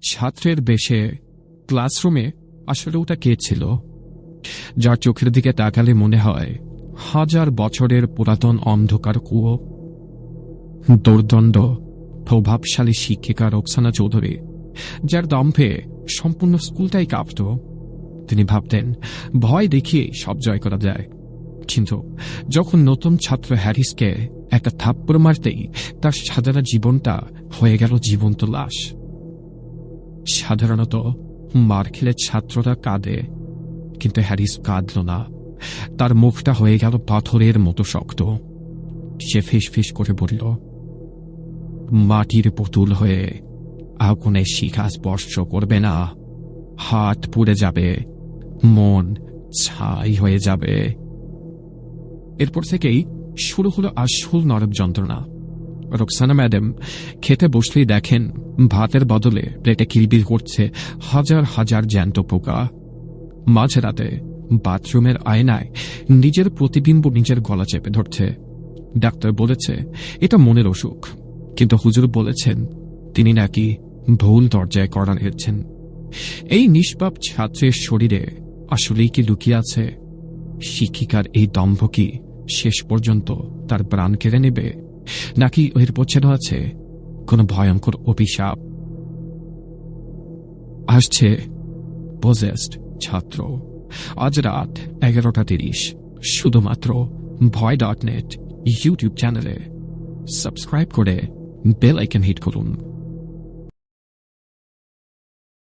ছাত্রের বেশে ক্লাসরুমে আসলে ওটা কে ছিল, যার চোখের দিকে তাকালে মনে হয় 1000 বছরের পুরাতন অন্ধকার কুয়ো? দুর্দণ্ড প্রভাবশালী শিক্ষিকা রোকসানা চৌধুরী, যার দম্ভে সম্পূর্ণ স্কুলটাই কাঁপত। তিনি ভাবতেন ভয় দেখিয়ে সব জয় করা যায়, কিন্তু যখন নতুন ছাত্র হ্যারিসকে একটা থাপ্পড় মারতেই তার সাধারণ জীবনটা হয়ে গেল জীবন্ত লাশ। সাধারণত মার খেলে ছাত্ররা কাঁদে, কিন্তু হ্যারিস কাঁদল না। তার মুখটা হয়ে গেল পাথরের মতো শক্ত। সে ফিসফিস করে বলল, মাটির পুতুল হয়ে আগুনে শিখা স্পর্শ করবে না, হাত পুড়ে যাবে, মন ছাই হয়ে যাবে। এরপর থেকেই শুরু হলো আসল নরক যন্ত্রণা। রোকসানা ম্যাডাম খেতে বসলেই দেখেন ভাতের বদলে প্লেটে কিলবিল করছে হাজার হাজার জ্যান্ত পোকা। মাঝরাতে বাথরুমের আয়নায় নিজের প্রতিবিম্ব নিজের গলা চেপে ধরছে। ডাক্তার বলেছে এটা মনের অসুখ, কিন্তু হুজুর বলেছেন তিনি নাকি ভুল দরজায় কড়া নেড়েছেন। এই নিষ্পাপ ছাত্রের শরীরে আসলেই কি লুকিয়ে আছে? শিক্ষিকার এই দম্ভ কি শেষ পর্যন্ত তার প্রাণ কেড়ে নেবে, নাকি এর পেছনে আছে কোন ভয়ঙ্কর অভিশাপ? আসছে পজেসড ছাত্র, আজ রাত 11:30, শুধুমাত্র ভয়.net ইউটিউব চ্যানেলে। সাবস্ক্রাইব করে বেল আইকন হিট করুন।